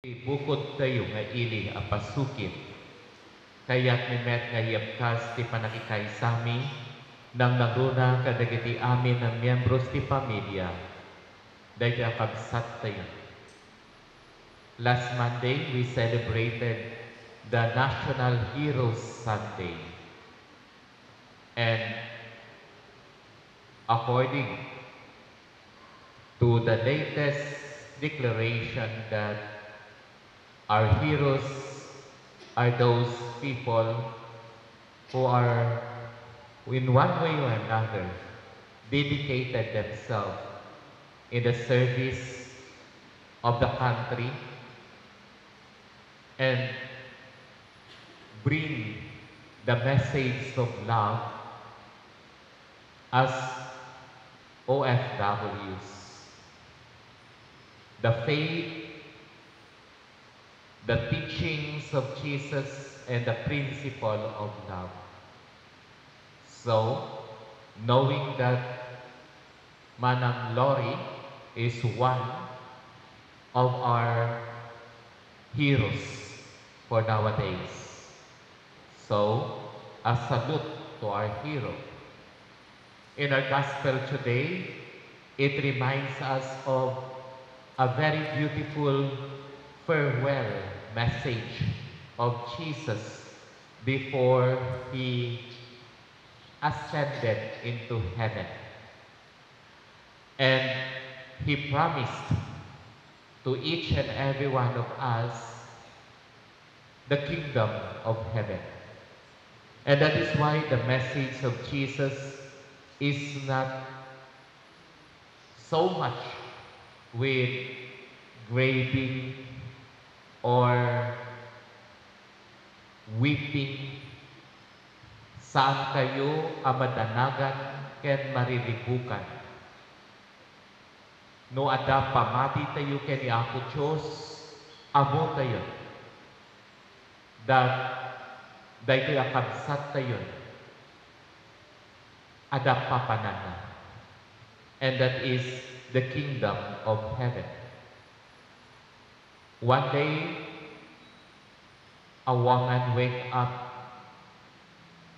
Bukod kayo nga ili apasukit, kaya't mimet nga iyapkas ti panakikay sami, nang naguna kadagiti amin ng miyembros ti pamilya, dahil akabsat tayo. Last Monday, we celebrated the National Heroes Sunday. And according to the latest declaration that our heroes are those people who are, in one way or another, dedicated themselves in the service of the country and bring the message of love as OFWs. The faith, the teachings of Jesus, and the principle of love. So, knowing that Manang Lori is one of our heroes for nowadays. So, a salute to our hero. In our gospel today, it reminds us of a very beautiful farewell message of Jesus before he ascended into heaven. And he promised to each and every one of us the kingdom of heaven. And that is why the message of Jesus is not so much with grading or weeping. Saan kayo amadanagan ken mariribukan? No ada pamati tayo ken ako Diyos, amo tayo. That dahil akabsat tayo, ada papanana. And that is the kingdom of heaven. One day, a woman wake up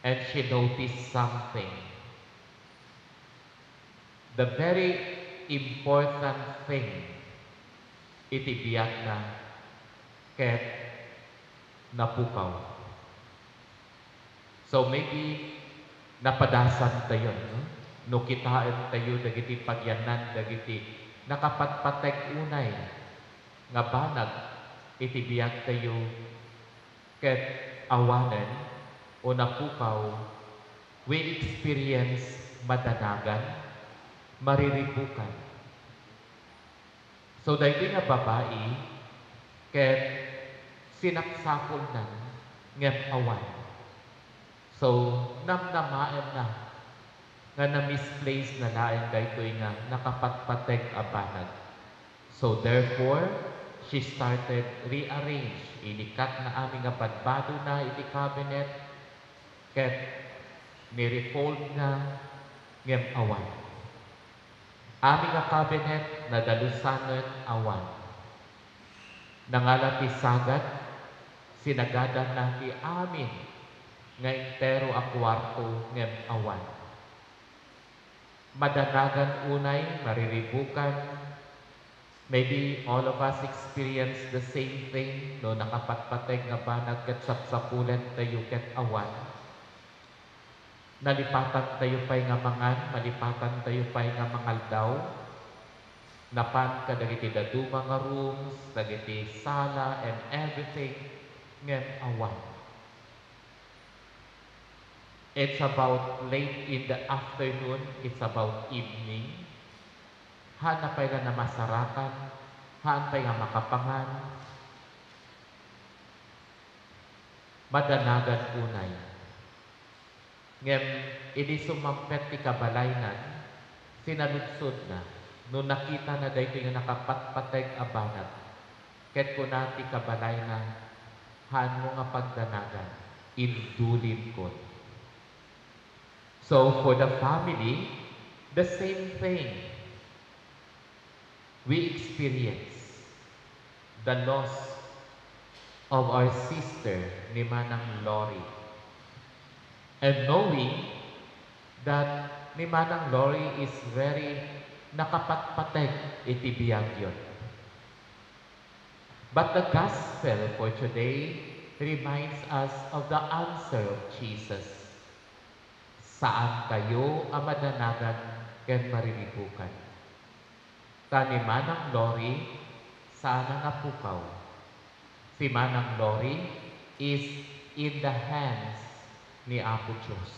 and she noticed something. The very important thing, itibiyak na ket napukaw. So maybe napadasan tayo, no kitaan tayo dagiti pagyanan dagiti nakapatpateg unay nga banag itibiyak tayo ket awanen o napukaw, we experience madanagan, mariribukan. So dahil nga babae ket sinaksapol na ngem awan. So namnamaen na nga na-misplace na lain daytoy nga nakapatpateg a banag. So therefore, she started rearrange. Ilikat na aming nga padbado na iti cabinet ket ni-refold na ngem awan. Aming nga cabinet na dalusanen awan. Nangalat ti sagat, sinagadan na ti amin nga entero a kwarto ngem awan. Madanagan unay, mariribukan. Maybe all of us experience the same thing, no nakapatpateg nga banag ket sapsapulen tayo ket awan. Nalipatan tayo pay nga mangan, malipatan tayo pay nga mangaldaw. Napan kadagiti daduma nga rooms, dagiti sala and everything ngem awan. It's about late in the afternoon, it's about evening. Hanap pay na masarakan, haan pay nga makapangan. Madanagan unay. Ngem, ini sumampet ti kabalaynan, sinalutsod na, no nakita na dahito yung nakapatpateg a banat, ket kuna ti kabalaynan, haan mo nga pagdanagan, indulin ko. So for the family, the same thing. We experience the loss of our sister ni Manang Lori. And knowing that ni Manang Lori is very nakapatpateg iti biyagyon. But the gospel for today reminds us of the answer of Jesus. Saan kayo ang madanagan ken mariribukan? Tani Manang Lori, sana napukaw. Si Manang Lori is in the hands ni Apo Diyos.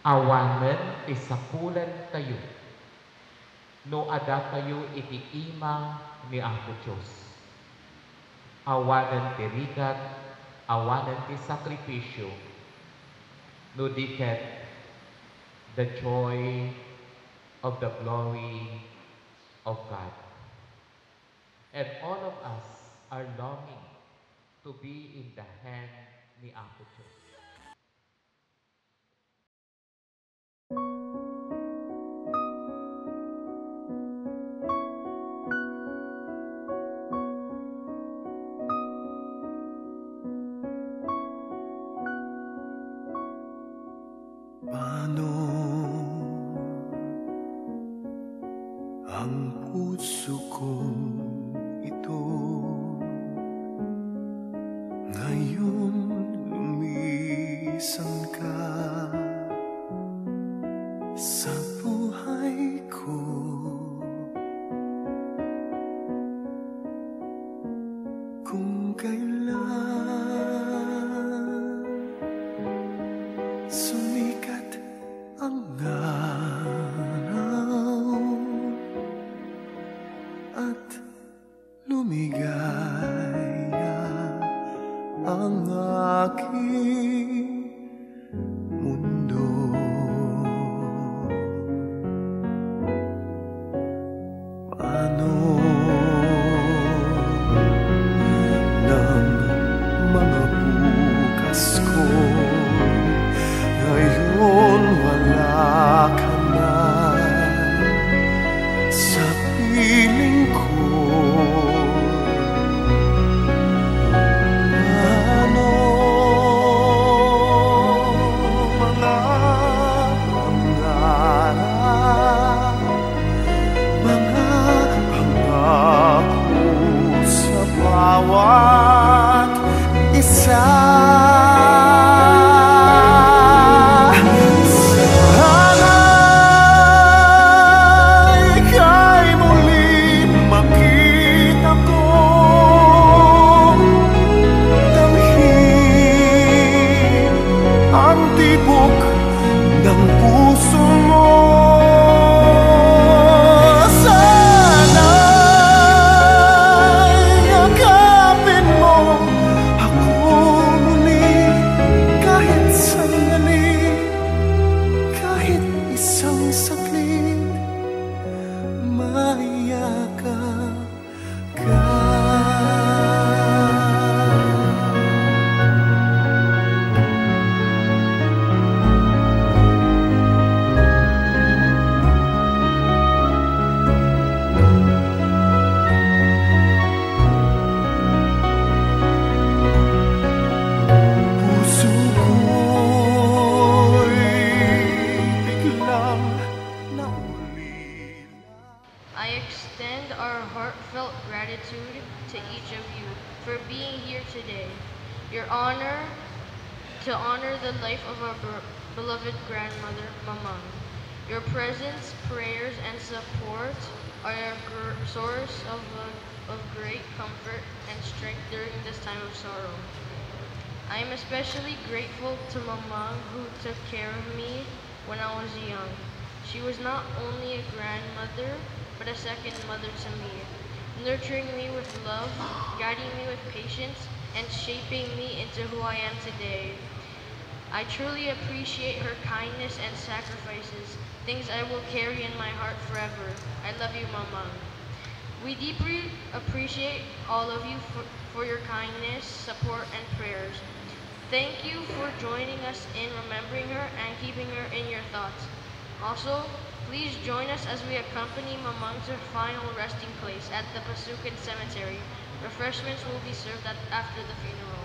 Awanen ti sakulan tayo, no ada tayo iti ima ni Apo Diyos. Awanen ti rigat, awanen ti sakripisyo, no diket the joy of the glory of God. And all of us are longing to be in the hand ni Apo Diyos. Paano ang puso kong ito ngayon lumisan ka sa buhay ko? Kung kailan sumikat ang araw at lumigaya ang aking mundo, paano ng mga bukas ko ngayon wala ka na sa piling ko? Paano mga pangarap, mga pangako sa bawat isa? Ng puso mo, sana'y yakapin mo ako muli kahit sandali, kahit isang saglit, mayakap ka. I extend our heartfelt gratitude to each of you for being here today. To honor the life of our beloved grandmother, Mamang. Your presence, prayers, and support are a source of great comfort and strength during this time of sorrow. I am especially grateful to Mamang, who took care of me when I was young. She was not only a grandmother, but a second mother to me, nurturing me with love, guiding me with patience, and shaping me into who I am today. I truly appreciate her kindness and sacrifices, things I will carry in my heart forever. I love you, Mamang. We deeply appreciate all of you for your kindness, support, and prayers. Thank you for joining us in remembering her and keeping her in your thoughts. Also, please join us as we accompany Mamang to her final resting place at the Pasukan Cemetery, Refreshments will be served after the funeral.